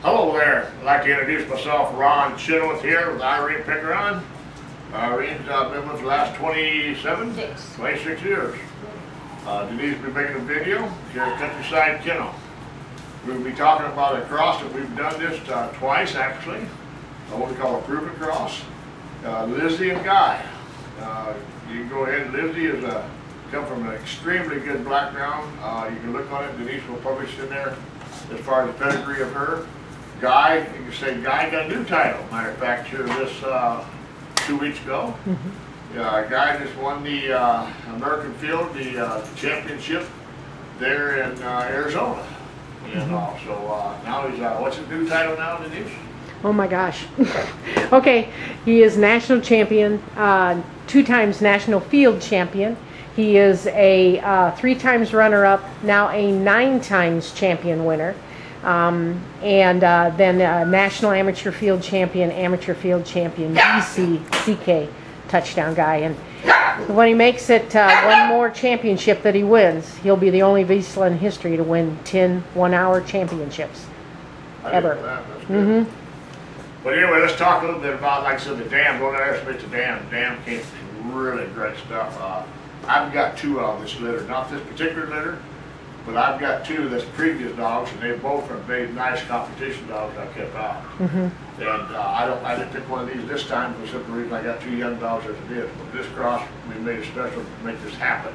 Hello there. I'd like to introduce myself, Ron Chenoweth here with Irene Picaron. Irene's been with the last 26 years. Denise will be making a video here at Countryside Kennel. We'll be talking about a cross that we've done this twice actually. What we call a proven cross. Lizzy and Guy. You can go ahead. Lizzy is come from an extremely good background. You can look on it. Denise will publish in there as far as the pedigree of her. Guy, you can say Guy got a new title. Matter of fact, here this 2 weeks ago. Guy just won the American Field, the championship there in Arizona. And so now he's, what's his new title now, Denise? Oh my gosh. Okay, he is national champion, 2 times national field champion. He is a 3 times runner-up, now a 9 times champion winner. Then national amateur field champion, DCCK touchdown guy. And when he makes it one more championship that he wins, he'll be the only Vizsla in history to win 10 one-hour championships ever. But anyway, let's talk a little bit about, like I said, the dam. Don't underestimate the dam. The dam came from really great stuff. I've got 2 out of this litter, not this particular litter, but I've got 2 that's previous dogs, and they both are made nice competition dogs I kept out. And I didn't pick one of these this time for the simple reason I got 2 young dogs as it is. But this cross, we made it special to make this happen.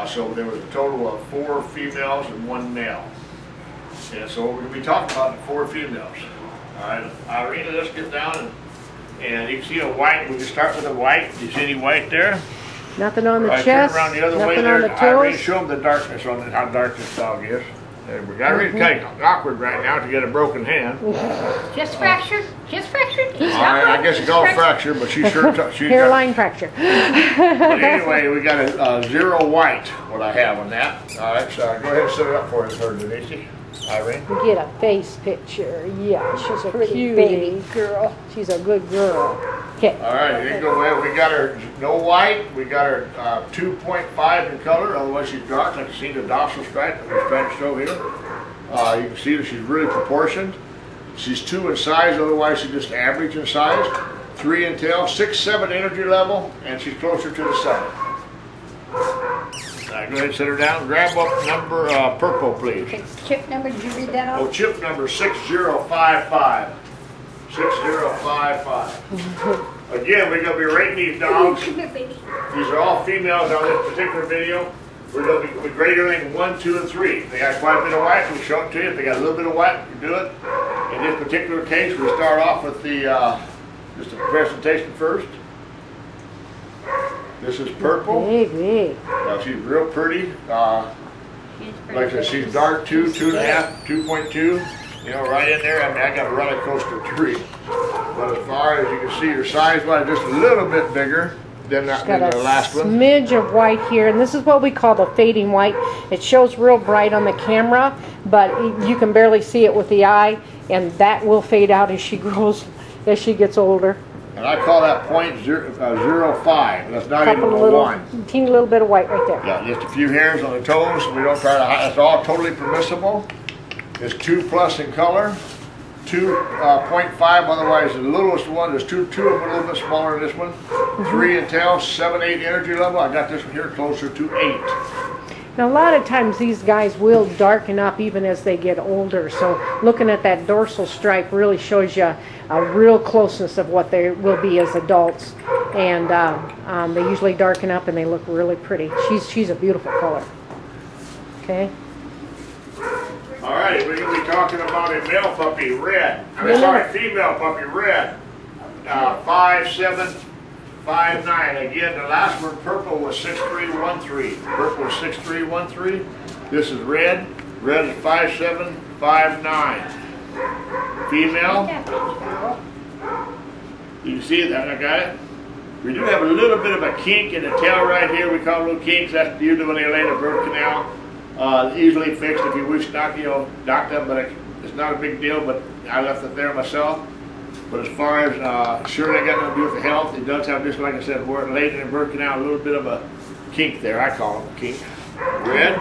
So there was a total of 4 females and 1 male. And so we're going to be talking about the 4 females. All right, Irene, let's get down and you can see a white. We can start with a white. Do you see any white there? Nothing on the chest, turn around the other way nothing there. on the toes. Irene, show them the darkness on how dark this dog is. There we go. Irene's kind of awkward right now to get a broken hand. Just fractured. Just fractured. I guess it's all fractured, but she sure hairline fracture. But anyway, we got a 0 white. What I have on that. All right, so go ahead and set it up for us, Denise. Irene. We get a face picture. Yeah, she's a pretty cutie. baby girl. She's a good girl. Okay. All right, you can go ahead. We got her no white. We got her 2.5 in color. Otherwise, she's dark. Like you see the dorsal stripe that we're trying to show here. You can see that she's really proportioned. She's 2 in size. Otherwise, she's just average in size. 3 in tail. 6, 7 energy level, and she's closer to the 7. Go ahead and set her down. Grab up number purple, please. Okay, chip number, did you read that off? Oh, chip number 6055. 6055. Again, we're going to be rating these dogs. Come here, baby. These are all females on this particular video. We're going to be grading everything 1, 2, and 3. If they got quite a bit of white, we'll show it to you. If they got a little bit of white, we do it. In this particular case, we start off with the just a presentation first. This is purple. Baby. She's real pretty. Like I said, she's dark 2, 2.5, 2.2. You know, right in there. I mean, I got a roller coaster 3. But as far as you can see, her size-wise, just a little bit bigger than the last one. Smidge of white here, and this is what we call the fading white. It shows real bright on the camera, but you can barely see it with the eye, and that will fade out as she grows, as she gets older. And I call that .05. That's not even a 1. Teeny little bit of white right there. Yeah, just a few hairs on the toes. We don't try to hide. That's all totally permissible. It's 2+ in color. 2.5. Otherwise, the littlest one is 2 of them a little bit smaller than this one. 3 in tail. 7, 8 energy level. I got this one here closer to 8. Now, a lot of times these guys will darken up even as they get older. So looking at that dorsal stripe really shows you a real closeness of what they will be as adults. And they usually darken up and they look really pretty. She's a beautiful color. Okay. All right, we're going to be talking about a male puppy, red. Female puppy, red. 5'7", 5'9". Again, the last one, purple, was 6'3", 1'3". Purple was 6'3", 1'3". This is red. Red is 5'7", 5'9". Female. You can see that, I got it. We do have a little bit of a kink in the tail right here. We call them little kinks. That's usually when they lay in a birth canal. Easily fixed if you wish not, dock them, but it's not a big deal. But I left it there myself. But as far as sure they got nothing to do with the health, it does have, just like I said, where it laid in and working out, a little bit of a kink there. I call them a kink. Red.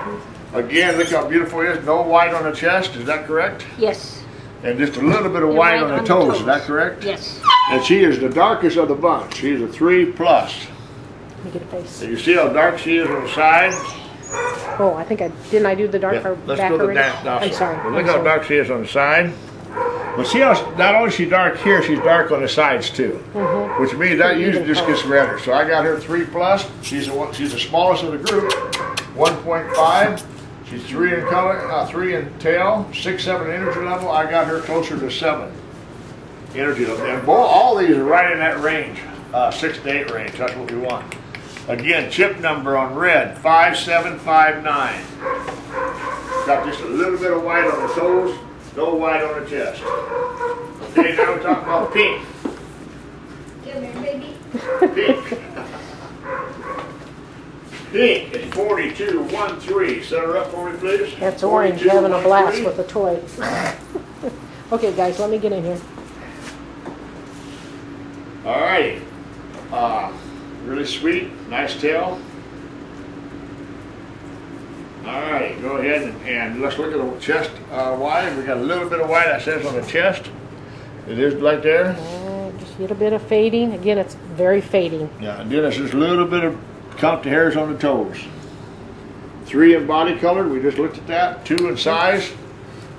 Again, look how beautiful it is. No white on the chest. Is that correct? Yes. and just a little bit of white on the toes. Is that correct? Yes. And she is the darkest of the bunch. She's a 3+. Let me get a face. So you see how dark she is on the side? Oh, I think didn't I do the dark Yeah, let's back go to the already? back now. I'm sorry. Look how dark she is on the side. But see how not only is she dark here, she's dark on the sides too. Which means that usually just gets redder. So I got her 3+. She's the smallest of the group. 1.5. She's 3 in color, 3 in tail, 6, 7 energy level. I got her closer to 7 energy level. And all these are right in that range, 6 to 8 range. That's what we want. Again, chip number on red, 5759. Got just a little bit of white on the toes, no white on the chest. Okay, now we're talking about pink. Come here, baby. Pink. Pink is 4213. Set her up for me, please. That's Orange having a blast with the toy. Okay, guys, let me get in here. All righty. Really sweet, nice tail. All right, go ahead and let's look at the chest white. We got a little bit of white, that says on the chest. It is right there. Just a little bit of fading. Again, it's very fading. Yeah, and then it's just a little bit of count the hairs on the toes. 3 in body color, we just looked at that. 2 in size,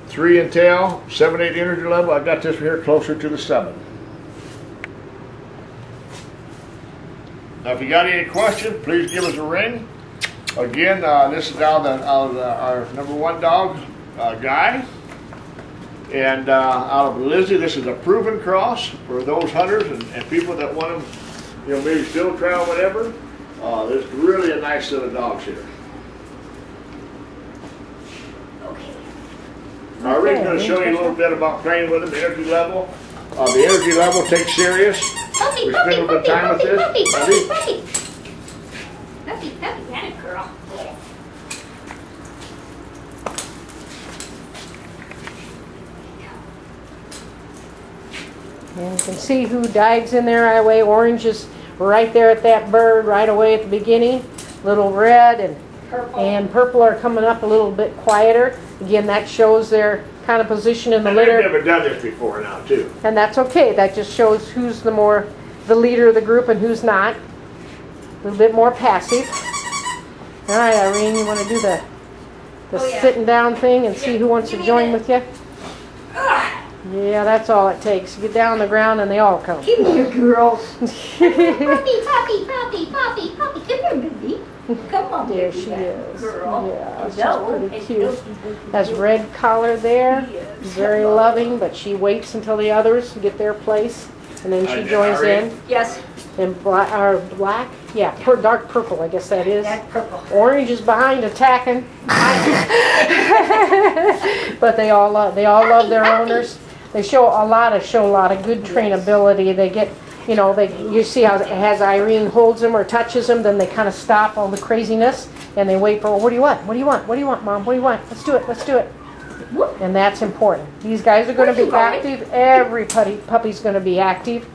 3 in tail, 7, 8 energy level. I got this here closer to the 7. Now, if you got any questions, please give us a ring. Again, this is now our #1 dog, Guy. And out of Lizzy, this is a proven cross for those hunters and people that want them, you know, maybe field trial, whatever. There's really a nice set of dogs here. Okay. Now, Rick's going to show you a little bit about playing with them, the energy level. The energy level, take serious. Puppy, We puppy, spend a little bit puppy, of time with puppy, this. puppy, Buddy. puppy, puppy. Puppy, puppy, that a girl. And you can see who dives in there right away. Orange is right there at that bird right away at the beginning. Little red and purple are coming up a little bit quieter. Again, that shows their kind of position in the And litter. they've never done this before now, too. And that's okay. That just shows who's the leader of the group and who's not. A little bit more passive. All right, Irene, you want to do the Oh, yeah. sitting down thing and see who wants to Give me join that. with you? Yeah, that's all it takes. You get down on the ground and they all come. Come here, girls. Puppy, puppy, puppy, puppy, puppy. Come here, baby. Come on, There baby, she that is. girl. Yeah, she's No, pretty it's cute. no- Has red collar there. Yes. Very loving, but she waits until the others get their place, and then she Hi, joins Irene. in. Yes, And black, yeah, dark purple, I guess that is. that purple. Orange is behind attacking, but they all love their owners. They show a lot of good trainability. They get, you know, you see how as Irene holds them or touches them, then they kind of stop all the craziness and they wait for, what do you want? What do you want? What do you want, Mom? What do you want? Let's do it. Let's do it. And that's important. These guys are going to be active. Every puppy's going to be active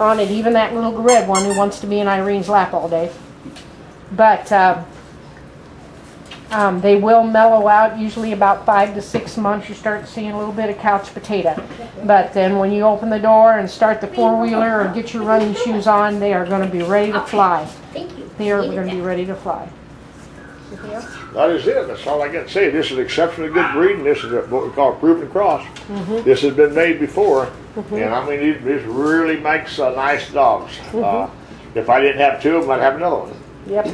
on it. Even that little red one who wants to be in Irene's lap all day. But they will mellow out. Usually about 5 to 6 months you start seeing a little bit of couch potato. But then when you open the door and start the four-wheeler or get your running shoes on, they are going to be ready to fly. Thank you. They are going to be ready to fly. Anything else? That is it. That's all I got to say. This is exceptionally good breeding. This is what we call a proven cross. This has been made before, and I mean, this really makes nice dogs. If I didn't have 2 of them, I'd have another one. Yep.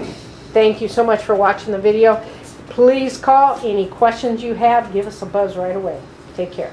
Thank you so much for watching the video. Please call. Any questions you have, give us a buzz right away. Take care.